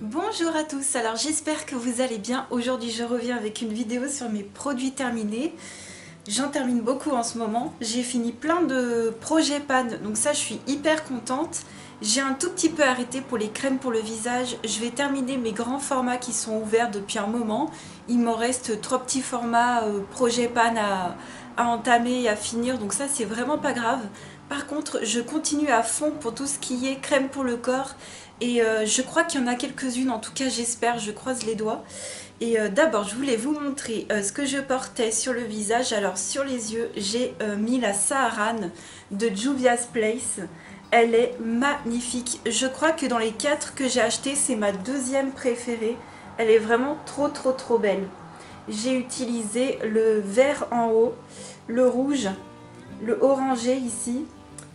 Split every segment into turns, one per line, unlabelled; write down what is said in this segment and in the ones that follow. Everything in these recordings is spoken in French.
Bonjour à tous, alors j'espère que vous allez bien. Aujourd'hui je reviens avec une vidéo sur mes produits terminés. J'en termine beaucoup en ce moment. J'ai fini plein de projets panne, donc ça je suis hyper contente. J'ai un tout petit peu arrêté pour les crèmes pour le visage. Je vais terminer mes grands formats qui sont ouverts depuis un moment. Il m'en reste 3 petits formats projet panne à entamer et à finir, donc ça c'est vraiment pas grave. Par contre, je continue à fond pour tout ce qui est crème pour le corps. Et je crois qu'il y en a quelques-unes, en tout cas j'espère, je croise les doigts. Et d'abord je voulais vous montrer ce que je portais sur le visage. Alors sur les yeux j'ai mis la Saharan de Juvia's Place. Elle est magnifique. Je crois que dans les 4 que j'ai acheté c'est ma deuxième préférée. Elle est vraiment trop belle. J'ai utilisé le vert en haut, le rouge, le orangé ici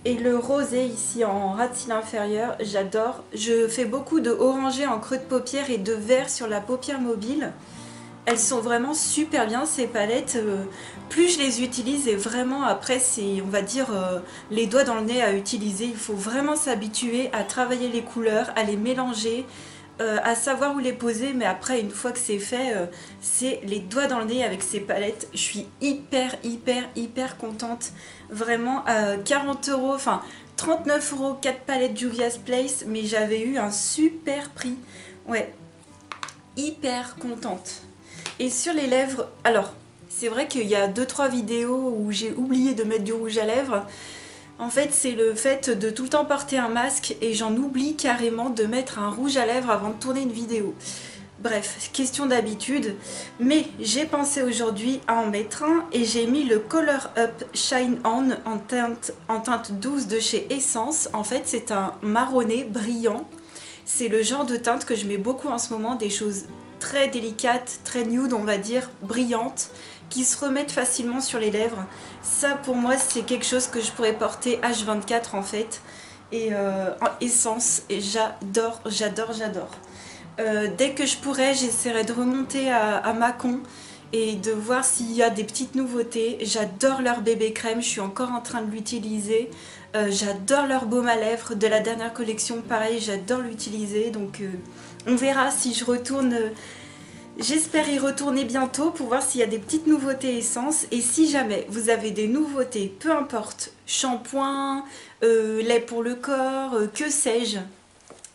et le rosé ici en ras de cils inférieur. J'adore. Je fais beaucoup de orangé en creux de paupière et de vert sur la paupière mobile. Elles sont vraiment super bien ces palettes. Plus je les utilise et vraiment après c'est, on va dire, les doigts dans le nez à utiliser. Il faut vraiment s'habituer à travailler les couleurs, à les mélanger, à savoir où les poser. Mais après une fois que c'est fait, c'est les doigts dans le nez avec ces palettes. Je suis hyper contente. Vraiment 40 euros, enfin 39 euros, 4 palettes Juvia's Place. Mais j'avais eu un super prix. Ouais, hyper contente. Et sur les lèvres, alors c'est vrai qu'il y a 2-3 vidéos où j'ai oublié de mettre du rouge à lèvres. En fait c'est le fait de tout le temps porter un masque et j'en oublie carrément de mettre un rouge à lèvres avant de tourner une vidéo. Bref, question d'habitude, mais j'ai pensé aujourd'hui à en mettre un et j'ai mis le Color Up Shine On en teinte douce de chez Essence. En fait c'est un marronné brillant. C'est le genre de teinte que je mets beaucoup en ce moment, des choses très délicates, très nude on va dire, brillantes, qui se remettent facilement sur les lèvres. Ça pour moi c'est quelque chose que je pourrais porter H24 en fait, et en Essence, et j'adore. Dès que je pourrai j'essaierai de remonter à Mâcon et de voir s'il y a des petites nouveautés. J'adore leur bébé crème, je suis encore en train de l'utiliser. J'adore leur baume à lèvres de la dernière collection, pareil j'adore l'utiliser. Donc on verra si je retourne, j'espère y retourner bientôt pour voir s'il y a des petites nouveautés Essence. Et si jamais vous avez des nouveautés, peu importe, shampoing, lait pour le corps, que sais-je,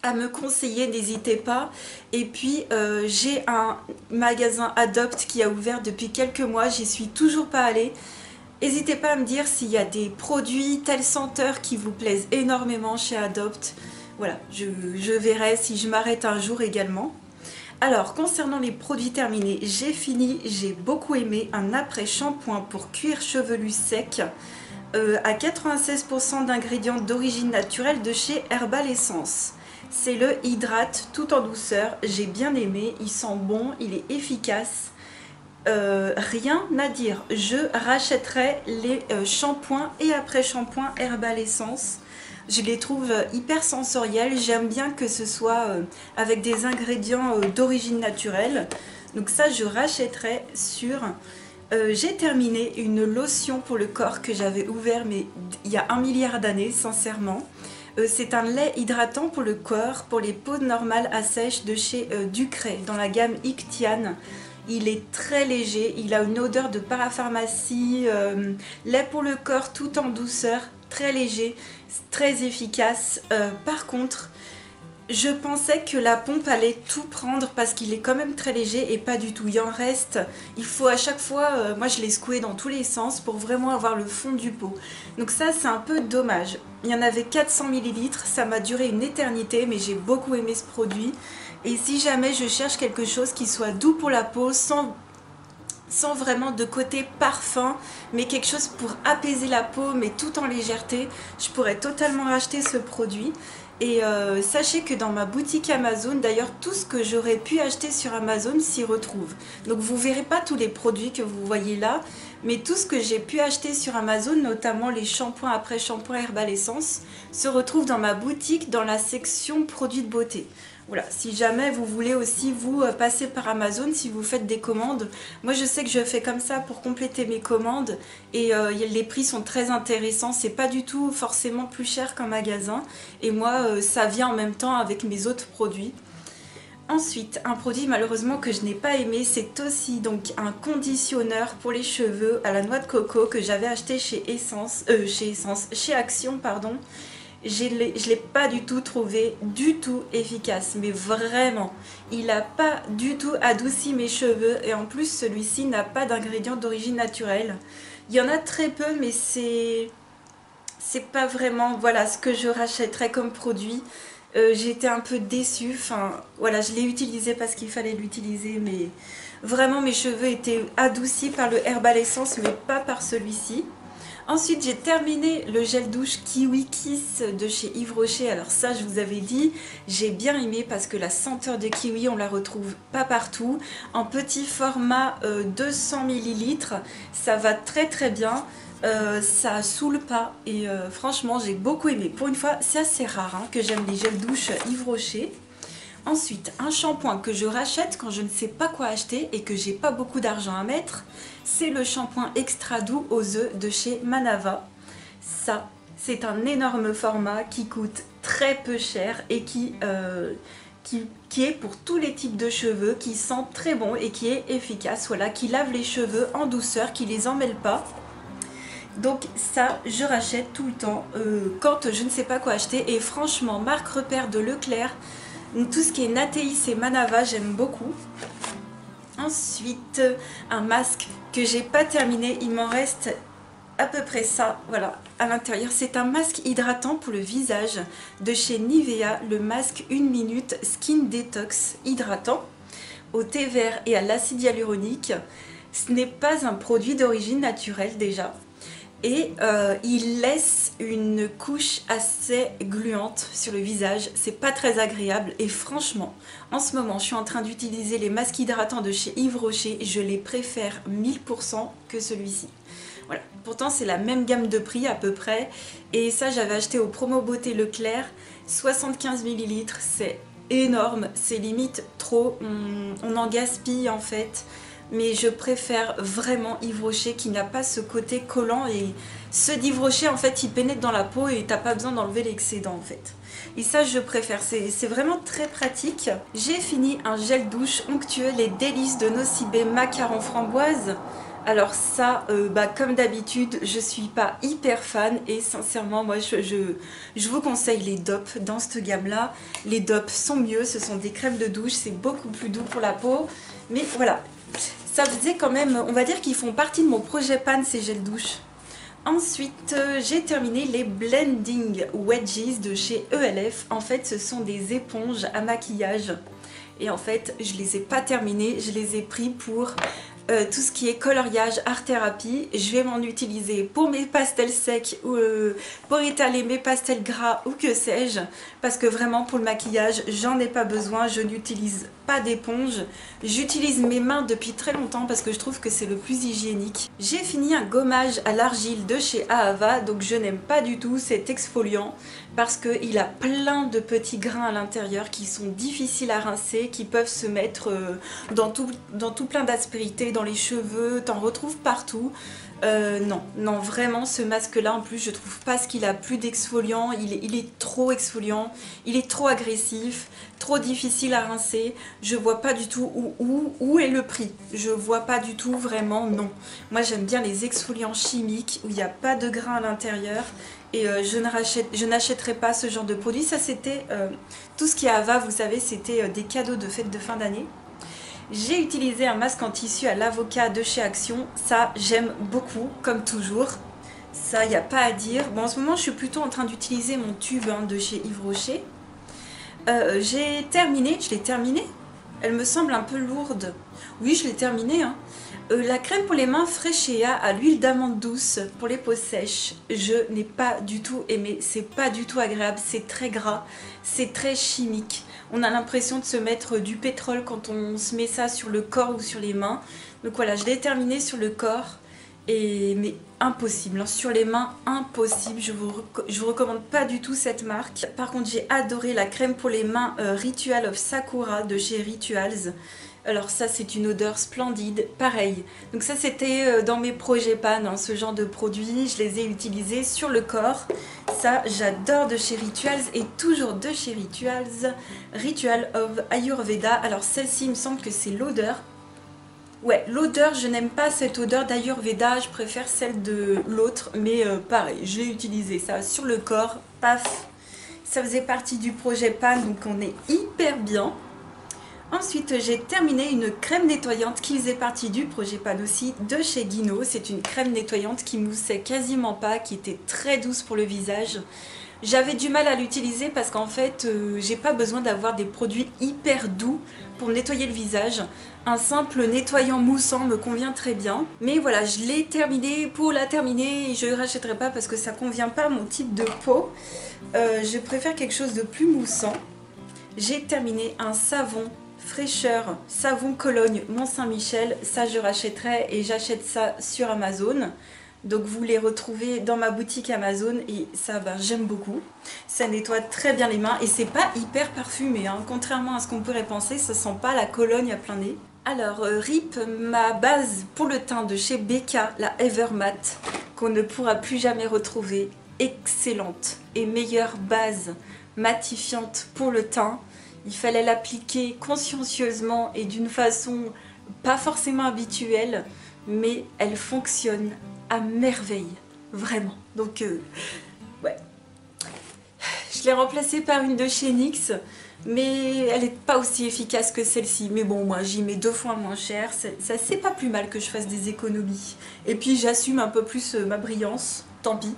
à me conseiller, n'hésitez pas. Et puis j'ai un magasin Adopt qui a ouvert depuis quelques mois, j'y suis toujours pas allée. N'hésitez pas à me dire s'il y a des produits, telle senteur qui vous plaisent énormément chez Adopt. Voilà, je verrai si je m'arrête un jour également. Alors, concernant les produits terminés, j'ai fini, j'ai beaucoup aimé un après-shampoing pour cuir chevelu sec à 96% d'ingrédients d'origine naturelle de chez Herbal Essence. C'est le Hydrate tout en douceur, j'ai bien aimé, il sent bon, il est efficace. Rien à dire, je rachèterai les shampoings et après-shampoings Herbal Essence. Je les trouve hyper sensoriels, j'aime bien que ce soit avec des ingrédients d'origine naturelle. Donc ça je rachèterai sûr. J'ai terminé une lotion pour le corps que j'avais ouvert mais il y a 1 milliard d'années sincèrement. C'est un lait hydratant pour le corps, pour les peaux normales à sèche de chez Ducray, dans la gamme Ictian. Il est très léger, il a une odeur de parapharmacie, lait pour le corps tout en douceur, très léger, très efficace. Par contre, je pensais que la pompe allait tout prendre parce qu'il est quand même très léger et pas du tout. Il en reste, il faut à chaque fois, moi je l'ai secoué dans tous les sens pour vraiment avoir le fond du pot. Donc ça c'est un peu dommage. Il y en avait 400 ml, ça m'a duré une éternité mais j'ai beaucoup aimé ce produit. Et si jamais je cherche quelque chose qui soit doux pour la peau, sans vraiment de côté parfum, mais quelque chose pour apaiser la peau mais tout en légèreté, je pourrais totalement racheter ce produit. Et sachez que dans ma boutique Amazon, d'ailleurs tout ce que j'aurais pu acheter sur Amazon s'y retrouve. Donc vous verrez pas tous les produits que vous voyez là, mais tout ce que j'ai pu acheter sur Amazon, notamment les shampoings après shampoing Herbal Essence, se retrouve dans ma boutique dans la section produits de beauté. Voilà, si jamais vous voulez aussi vous passer par Amazon, si vous faites des commandes, moi je sais que je fais comme ça pour compléter mes commandes et les prix sont très intéressants, c'est pas du tout forcément plus cher qu'un magasin et moi ça vient en même temps avec mes autres produits. Ensuite, un produit malheureusement que je n'ai pas aimé, c'est aussi donc un conditionneur pour les cheveux à la noix de coco que j'avais acheté chez Action, pardon. Je l'ai pas du tout trouvé du tout efficace, mais vraiment, il n'a pas du tout adouci mes cheveux et en plus celui-ci n'a pas d'ingrédients d'origine naturelle. Il y en a très peu, mais c'est pas vraiment voilà ce que je rachèterais comme produit. J'ai été un peu déçue, enfin voilà, je l'ai utilisé parce qu'il fallait l'utiliser, mais vraiment mes cheveux étaient adoucis par le Herbal Essence, mais pas par celui-ci. Ensuite, j'ai terminé le gel douche Kiwi Kiss de chez Yves Rocher. Alors ça, je vous avais dit, j'ai bien aimé parce que la senteur de kiwi, on la retrouve pas partout. En petit format 200 ml, ça va très très bien. Ça saoule pas et franchement j'ai beaucoup aimé. Pour une fois c'est assez rare hein, que j'aime les gels douche Yves Rocher. Ensuite un shampoing que je rachète quand je ne sais pas quoi acheter et que j'ai pas beaucoup d'argent à mettre, c'est le shampoing extra doux aux œufs de chez Manava. Ça c'est un énorme format qui coûte très peu cher et qui est pour tous les types de cheveux, qui sent très bon et qui est efficace, voilà, qui lave les cheveux en douceur, qui les emmêle pas. Donc ça, je rachète tout le temps quand je ne sais pas quoi acheter. Et franchement, marque repère de Leclerc, tout ce qui est Natéis et Manava, j'aime beaucoup. Ensuite, un masque que j'ai pas terminé, il m'en reste à peu près ça, voilà, à l'intérieur. C'est un masque hydratant pour le visage de chez Nivea, le masque 1 minute Skin Detox hydratant au thé vert et à l'acide hyaluronique. Ce n'est pas un produit d'origine naturelle déjà. Et il laisse une couche assez gluante sur le visage, c'est pas très agréable et franchement en ce moment je suis en train d'utiliser les masques hydratants de chez Yves Rocher, je les préfère 1000% que celui-ci. Voilà. Pourtant c'est la même gamme de prix à peu près et ça j'avais acheté au Promo Beauté Leclerc, 75 ml, c'est énorme, c'est limite trop, on en gaspille en fait. Mais je préfère vraiment Yves Rocher qui n'a pas ce côté collant et ceux d'Yves Rocher en fait il pénètre dans la peau et t'as pas besoin d'enlever l'excédent en fait. Et ça je préfère, c'est vraiment très pratique. J'ai fini un gel douche onctueux, les délices de Nocibé macaron framboise. Alors ça, comme d'habitude, je suis pas hyper fan et sincèrement moi je vous conseille les DOP dans cette gamme là. Les DOP sont mieux, ce sont des crèmes de douche, c'est beaucoup plus doux pour la peau. Mais voilà. Ça faisait quand même, on va dire qu'ils font partie de mon projet pan ces gels douche. Ensuite, j'ai terminé les Blending Wedges de chez ELF. En fait, ce sont des éponges à maquillage. Et en fait, je les ai pas terminées, je les ai pris pour tout ce qui est coloriage, art thérapie. Je vais m'en utiliser pour mes pastels secs ou pour étaler mes pastels gras ou que sais-je. Parce que vraiment pour le maquillage, j'en ai pas besoin, je n'utilise pas d'éponge. J'utilise mes mains depuis très longtemps parce que je trouve que c'est le plus hygiénique. J'ai fini un gommage à l'argile de chez Ahava, donc je n'aime pas du tout cet exfoliant parce qu'il a plein de petits grains à l'intérieur qui sont difficiles à rincer, qui peuvent se mettre dans tout plein d'aspérités, dans les cheveux, t'en retrouves partout. Non, vraiment ce masque là en plus je trouve pas ce qu'il a plus d'exfoliant, il est trop exfoliant, il est trop agressif, trop difficile à rincer, je vois pas du tout où est le prix, je vois pas du tout vraiment, non. Moi j'aime bien les exfoliants chimiques où il n'y a pas de grains à l'intérieur et je n'achèterai pas ce genre de produit. Ça c'était tout ce qui est Ava, vous savez, c'était des cadeaux de fête de fin d'année. J'ai utilisé un masque en tissu à l'avocat de chez Action, ça j'aime beaucoup, comme toujours, ça il n'y a pas à dire. Bon en ce moment je suis plutôt en train d'utiliser mon tube de chez Yves Rocher. Je l'ai terminée, elle me semble un peu lourde, oui je l'ai terminée. La crème pour les mains Freshéa à l'huile d'amande douce pour les peaux sèches, je n'ai pas du tout aimé, c'est pas du tout agréable, c'est très gras, c'est très chimique. On a l'impression de se mettre du pétrole quand on se met ça sur le corps ou sur les mains. Donc voilà, je l'ai terminé sur le corps, mais impossible. Sur les mains, impossible. Je vous recommande pas du tout cette marque. Par contre, j'ai adoré la crème pour les mains Ritual of Sakura de chez Rituals. Alors ça c'est une odeur splendide, pareil. Donc ça c'était dans mes projets pan, hein, ce genre de produits, je les ai utilisés sur le corps. Ça j'adore de chez Rituals et toujours de chez Rituals, Ritual of Ayurveda. Alors celle-ci il me semble que c'est l'odeur. Ouais, l'odeur, je n'aime pas cette odeur d'Ayurveda, je préfère celle de l'autre, mais pareil, j'ai utilisé ça sur le corps, paf. Ça faisait partie du projet pan, donc on est hyper bien. Ensuite, j'ai terminé une crème nettoyante qui faisait partie du projet pan aussi de chez Guino. C'est une crème nettoyante qui moussait quasiment pas, qui était très douce pour le visage. J'avais du mal à l'utiliser parce qu'en fait, j'ai pas besoin d'avoir des produits hyper doux pour nettoyer le visage. Un simple nettoyant moussant me convient très bien. Mais voilà, je l'ai terminé. Pour la terminer, je ne rachèterai pas parce que ça convient pas à mon type de peau. Je préfère quelque chose de plus moussant. J'ai terminé un savon fraîcheur, savon Cologne Mont-Saint-Michel. Ça, je rachèterai et j'achète ça sur Amazon. Donc vous les retrouvez dans ma boutique Amazon et ça j'aime beaucoup. Ça nettoie très bien les mains et c'est pas hyper parfumé, hein. Contrairement à ce qu'on pourrait penser, ça sent pas la Cologne à plein nez. Alors RIP, ma base pour le teint de chez Becca, la Evermatte, qu'on ne pourra plus jamais retrouver. Excellente et meilleure base matifiante pour le teint. Il fallait l'appliquer consciencieusement et d'une façon pas forcément habituelle, mais elle fonctionne à merveille, vraiment. Donc ouais, je l'ai remplacée par une de chez NYX, mais elle n'est pas aussi efficace que celle-ci. Mais bon, moi j'y mets 2 fois moins cher, ça c'est pas plus mal que je fasse des économies. Et puis j'assume un peu plus ma brillance, tant pis.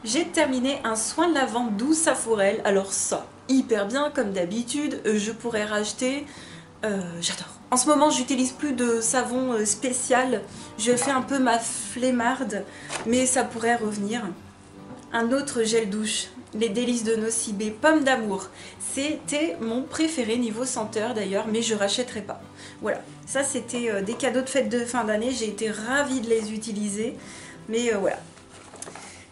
J'ai terminé un soin de lavande doux Saforel, alors ça, hyper bien comme d'habitude, je pourrais racheter, j'adore. En ce moment, j'utilise plus de savon spécial. Je fais un peu ma flemmarde, mais ça pourrait revenir. Un autre gel douche, les délices de Nocibé, pomme d'amour. C'était mon préféré niveau senteur d'ailleurs, mais je rachèterai pas. Voilà, ça c'était des cadeaux de fête de fin d'année. J'ai été ravie de les utiliser, mais voilà.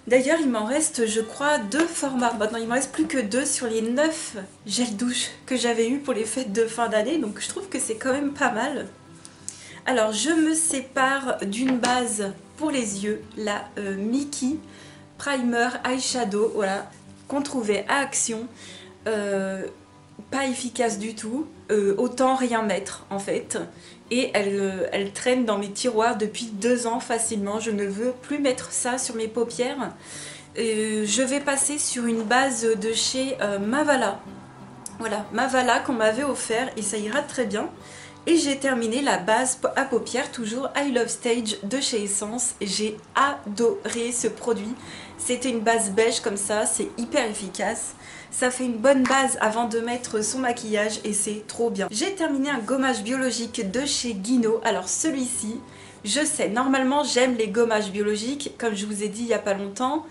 D'ailleurs, il m'en reste, je crois, 2 formats. Maintenant, il ne me reste plus que 2 sur les 9 gels douche que j'avais eu pour les fêtes de fin d'année. Donc, je trouve que c'est quand même pas mal. Alors, je me sépare d'une base pour les yeux, la Mickey Primer Eyeshadow, voilà, qu'on trouvait à Action. Pas efficace du tout, autant rien mettre en fait. Et elle traîne dans mes tiroirs depuis 2 ans facilement. Je ne veux plus mettre ça sur mes paupières. Je vais passer sur une base de chez Mavala. Voilà, Mavala qu'on m'avait offert et ça ira très bien. Et j'ai terminé la base à paupières, toujours I Love Stage de chez Essence. J'ai adoré ce produit. C'était une base beige comme ça, c'est hyper efficace. Ça fait une bonne base avant de mettre son maquillage et c'est trop bien. J'ai terminé un gommage biologique de chez Guino. Alors celui-ci, je sais, normalement j'aime les gommages biologiques, comme je vous ai dit il n'y a pas longtemps.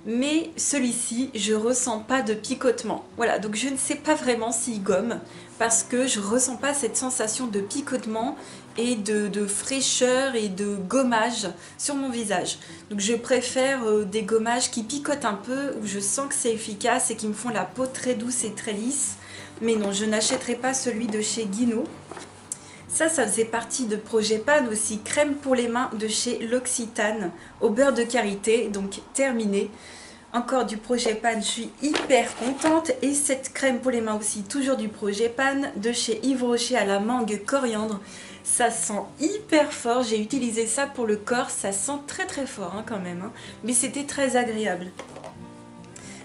Mais celui-ci, je ressens pas de picotement. Voilà, donc je ne sais pas vraiment s'il gomme parce que je ressens pas cette sensation de picotement et de fraîcheur et de gommage sur mon visage. Donc je préfère des gommages qui picotent un peu, où je sens que c'est efficace et qui me font la peau très douce et très lisse. Mais non, je n'achèterai pas celui de chez Guino. Ça faisait partie de Projet Pan aussi, crème pour les mains de chez L'Occitane, au beurre de karité, donc terminé. Encore du Projet Pan, je suis hyper contente. Et cette crème pour les mains aussi, toujours du Projet Pan, de chez Yves Rocher à la mangue coriandre. Ça sent hyper fort, j'ai utilisé ça pour le corps, ça sent très très fort hein, quand même, hein. Mais c'était très agréable.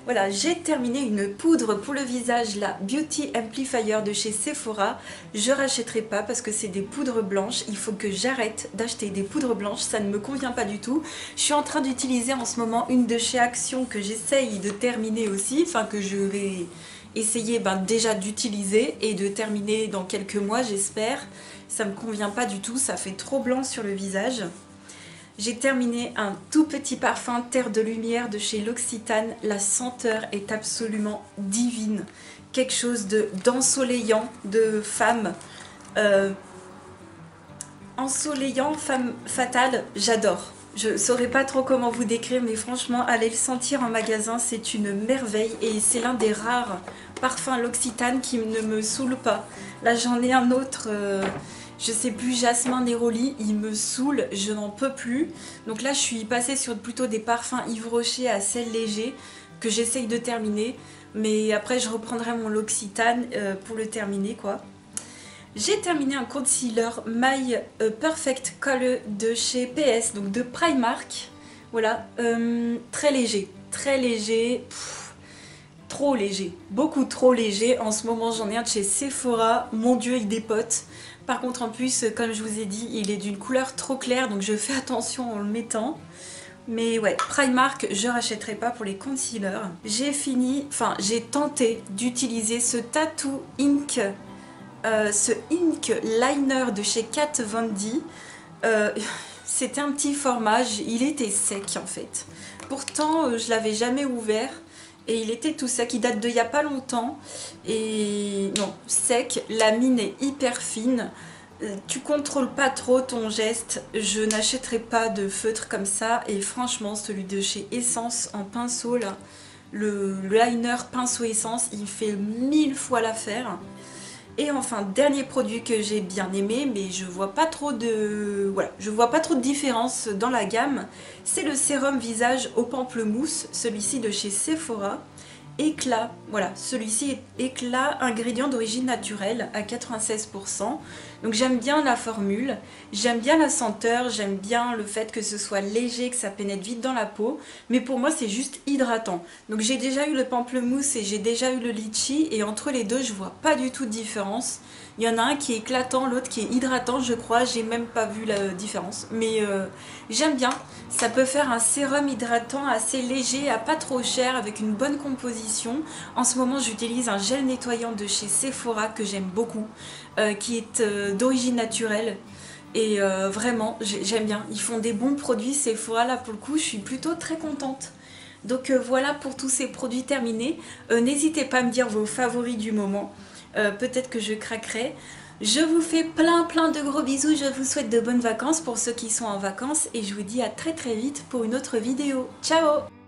Voilà, j'ai terminé une poudre pour le visage, la Beauty Amplifier de chez Sephora. Je rachèterai pas parce que c'est des poudres blanches. Il faut que j'arrête d'acheter des poudres blanches, ça ne me convient pas du tout. Je suis en train d'utiliser en ce moment une de chez Action que j'essaye de terminer aussi, enfin que je vais essayer déjà d'utiliser et de terminer dans quelques mois j'espère. Ça me convient pas du tout, ça fait trop blanc sur le visage. J'ai terminé un tout petit parfum Terre de Lumière de chez L'Occitane. La senteur est absolument divine. Quelque chose d'ensoleillant, de femme. Ensoleillant, femme fatale, j'adore. Je saurais pas trop comment vous décrire, mais franchement, allez le sentir en magasin, c'est une merveille et c'est l'un des rares parfums L'Occitane qui ne me saoule pas. Là, j'en ai un autre, je sais plus, Jasmin Néroli, il me saoule, je n'en peux plus. Donc là, je suis passée sur plutôt des parfums Yves Rocher à sel léger que j'essaye de terminer, mais après, je reprendrai mon L'Occitane pour le terminer, quoi. J'ai terminé un concealer My Perfect Color de chez PS, donc de Primark. Voilà, très léger, trop léger, beaucoup trop léger. En ce moment j'en ai un de chez Sephora, mon dieu il dépote. Par contre en plus, comme je vous ai dit, il est d'une couleur trop claire, donc je fais attention en le mettant. Mais ouais, Primark, je rachèterai pas pour les concealers. J'ai tenté d'utiliser ce Tattoo Ink. Ce Ink Liner de chez Kat Von D, c'était un petit format, il était sec en fait. Pourtant, je l'avais jamais ouvert et il était tout sec, il date d'il y a pas longtemps. Et non, sec, la mine est hyper fine, tu contrôles pas trop ton geste, je n'achèterai pas de feutre comme ça. Et franchement, celui de chez Essence en pinceau là, le liner pinceau Essence, il fait 1000 fois l'affaire. Et enfin, dernier produit que j'ai bien aimé, mais je vois pas trop de différence dans la gamme, c'est le sérum visage au pamplemousse, celui-ci de chez Sephora. Éclat, voilà, celui-ci est éclat, ingrédient d'origine naturelle à 96%. Donc j'aime bien la formule, j'aime bien la senteur, j'aime bien le fait que ce soit léger, que ça pénètre vite dans la peau. Mais pour moi c'est juste hydratant. Donc j'ai déjà eu le pamplemousse et j'ai déjà eu le litchi et entre les deux je vois pas du tout de différence. Il y en a un qui est éclatant, l'autre qui est hydratant je crois, j'ai même pas vu la différence. Mais j'aime bien, ça peut faire un sérum hydratant assez léger, à pas trop cher, avec une bonne composition. En ce moment j'utilise un gel nettoyant de chez Sephora que j'aime beaucoup, qui est d'origine naturelle. Et vraiment j'aime bien, ils font des bons produits Sephora, là pour le coup je suis plutôt très contente. Donc voilà pour tous ces produits terminés. N'hésitez pas à me dire vos favoris du moment. Peut-être que je craquerai. Je vous fais plein de gros bisous. Je vous souhaite de bonnes vacances pour ceux qui sont en vacances. Et je vous dis à très vite pour une autre vidéo. Ciao!